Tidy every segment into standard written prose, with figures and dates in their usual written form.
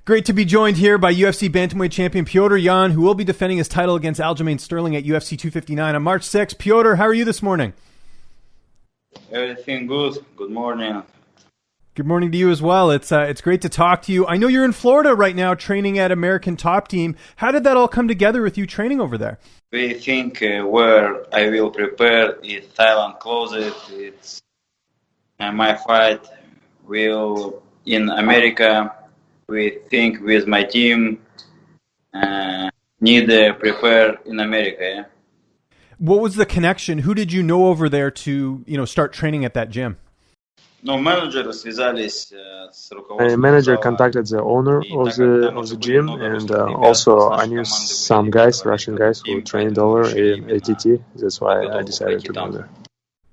Great to be joined here by UFC bantamweight champion Petr Yan, who will be defending his title against Aljamain Sterling at UFC 259 on March 6th. Petr, how are you this morning? Everything good. Good morning. Good morning to you as well. It's great to talk to you. I know you're in Florida right now training at American Top Team. How did that all come together with you training over there? We think where I will prepare is Thailand closet. It's my fight will in America. We think with my team need to prepare in America. Yeah? What was the connection? Who did you know over there to start training at that gym? Менеджеры связались с руководством. My manager contacted the owner of the gym, and also I knew some guys, Russian guys, who trained over in ATT. That's why I decided to go there.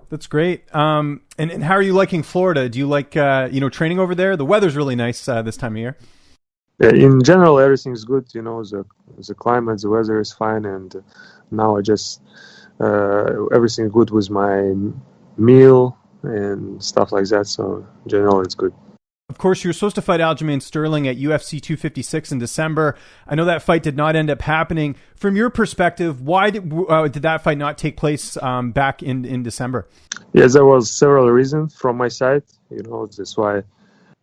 That's great. And how are you liking Florida? Do you like training over there? The weather's really nice this time of year. Yeah, in general, everything's good. The climate, the weather is fine, and now I just everything's good with my meal and stuff like that. So in general, it's good. Of course, you were supposed to fight Aljamain Sterling at UFC 256 in December. I know that fight did not end up happening. From your perspective, why did that fight not take place back in December? Yes, there was several reasons from my side. That's why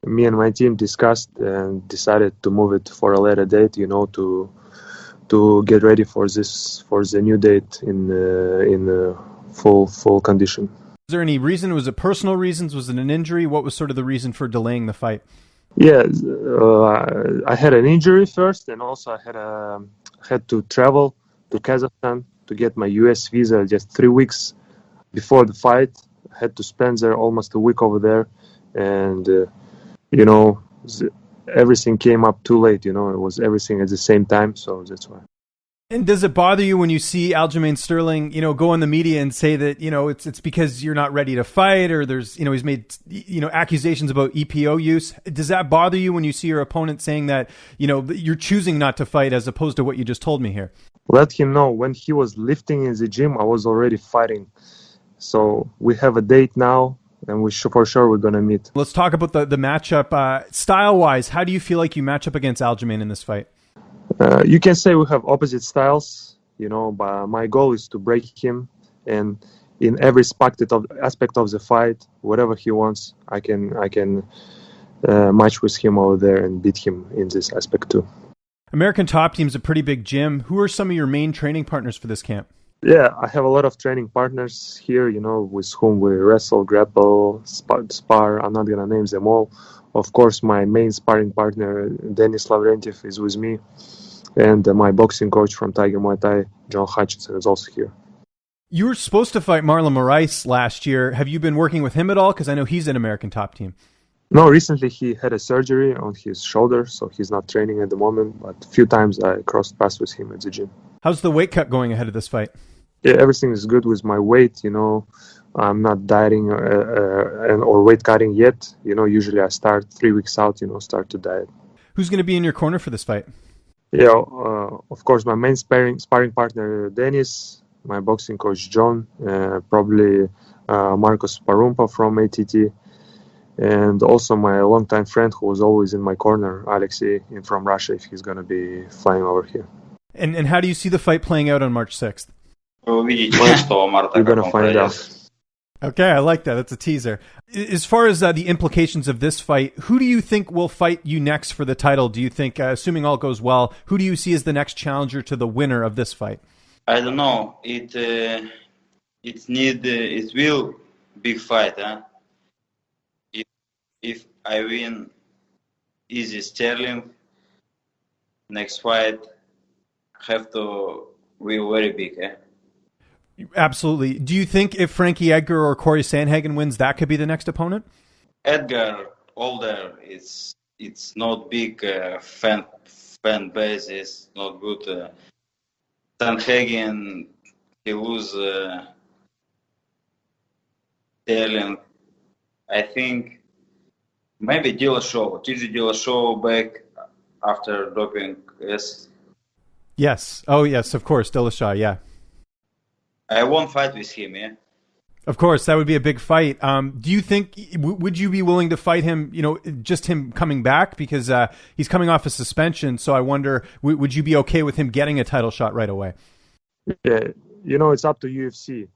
me and my team discussed and decided to move it for a later date. To get ready for the new date in full condition. Was there any reason? Was it personal reasons? Was it an injury? What was sort of the reason for delaying the fight? Yeah, I had an injury first, and also I had to travel to Kazakhstan to get my US visa just 3 weeks before the fight. I had to spend there almost a week over there, and everything came up too late. It was everything at the same time, so that's why. And does it bother you when you see Aljamain Sterling, go on the media and say that, it's because you're not ready to fight, or there's, he's made, accusations about EPO use? Does that bother you when you see your opponent saying that, you're choosing not to fight as opposed to what you just told me here? Let him know when he was lifting in the gym, I was already fighting. So we have a date now, and for sure we're going to meet. Let's talk about the matchup. Style-wise, how do you feel like you match up against Aljamain in this fight? You can say we have opposite styles, but my goal is to break him, and in every aspect of the fight, whatever he wants, I can match with him over there and beat him in this aspect too. American Top Team's a pretty big gym. Who are some of your main training partners for this camp? Yeah, I have a lot of training partners here, with whom we wrestle, grapple, spar. I'm not going to name them all. Of course, my main sparring partner, Denis Lavrentiev, is with me. And my boxing coach from Tiger Muay Thai, John Hutchinson, is also here. You were supposed to fight Marlon Moraes last year. Have you been working with him at all? Because I know he's an American Top Team. No, recently he had a surgery on his shoulder, so he's not training at the moment. But a few times I crossed paths with him at the gym. How's the weight cut going ahead of this fight? Yeah, everything is good with my weight. I'm not dieting or weight cutting yet. Usually I start 3 weeks out, start to diet. Who's going to be in your corner for this fight? Yeah, of course, my main sparring partner, Denis, my boxing coach, John, probably Marcos Parumpa from ATT, and also my longtime friend who was always in my corner, Alexei, from Russia, if he's going to be flying over here. And how do you see the fight playing out on March 6th? You're going to find out. Okay, I like that. That's a teaser. As far as the implications of this fight, who do you think will fight you next for the title? Do you think, assuming all goes well, who do you see as the next challenger to the winner of this fight? I don't know. It will big fight. Huh? If I win, easy Sterling. Next fight, have to win very big. Eh? Absolutely. Do you think if Frankie Edgar or Corey Sandhagen wins, that could be the next opponent? Edgar, older, it's not big fan base. It's not good. Sandhagen, he lose Sterling. I think maybe Dillashaw. TJ Dillashaw back after doping. Yes. Yes. Oh, yes. Of course, Dillashaw. Yeah. I won't fight with him, yeah? Of course, that would be a big fight. Do you think, would you be willing to fight him, just him coming back? Because he's coming off a suspension, so I wonder, would you be okay with him getting a title shot right away? Yeah, it's up to UFC.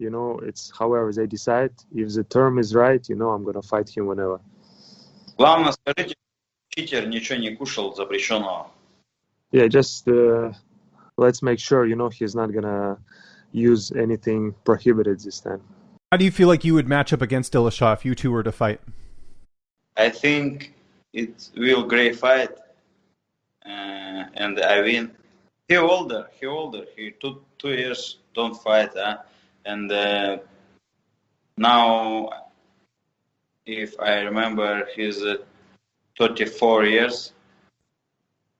It's however they decide. If the term is right, I'm going to fight him whenever. Главное, скажите, читер ничего не кушал запрещенного. Yeah, just let's make sure, he's not going to use anything prohibited this time. How do you feel like you would match up against Dillashaw if you two were to fight? I think it will great fight, and I win. He older. He 2 years don't fight, and now, if I remember, he's 34 years.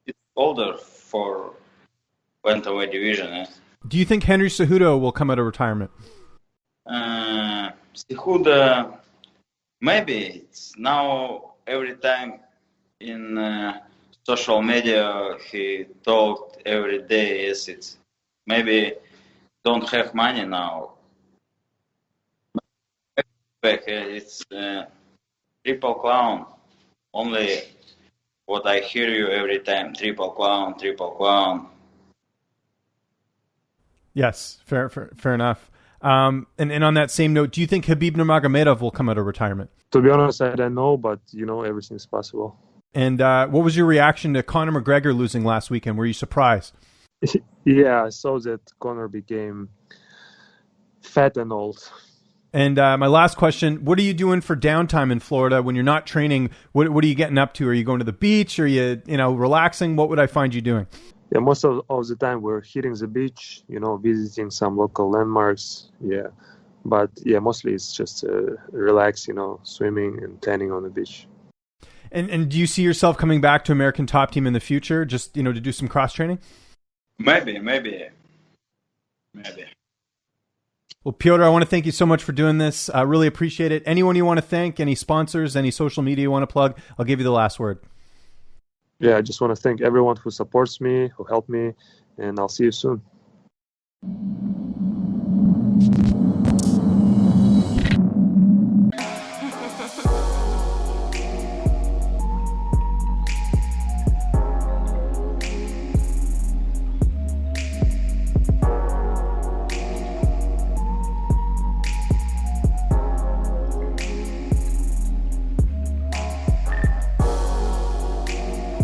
It's older for bantamweight division. Do you think Henry Cejudo will come out of retirement? Cejudo, maybe. It's now every time in social media he talked every day. Yes, it's maybe don't have money now. It's triple crown. Only what I hear you every time: triple crown. Yes, fair enough. And on that same note, do you think Khabib Nurmagomedov will come out of retirement? To be honest, I don't know, but everything's possible. And what was your reaction to Conor McGregor losing last weekend? Were you surprised? Yeah, I saw that Conor became fat and old. And my last question, what are you doing for downtime in Florida when you're not training? What are you getting up to? Are you going to the beach? Are you, relaxing? What would I find you doing? Yeah, most of the time we're hitting the beach, visiting some local landmarks. Yeah, but yeah, mostly it's just relax, swimming and tanning on the beach. And do you see yourself coming back to American Top Team in the future, just to do some cross training? Maybe. Well, Petr, I want to thank you so much for doing this. I really appreciate it. Anyone you want to thank, any sponsors, any social media you want to plug, I'll give you the last word. Yeah, I just want to thank everyone who supports me, who helped me, and I'll see you soon.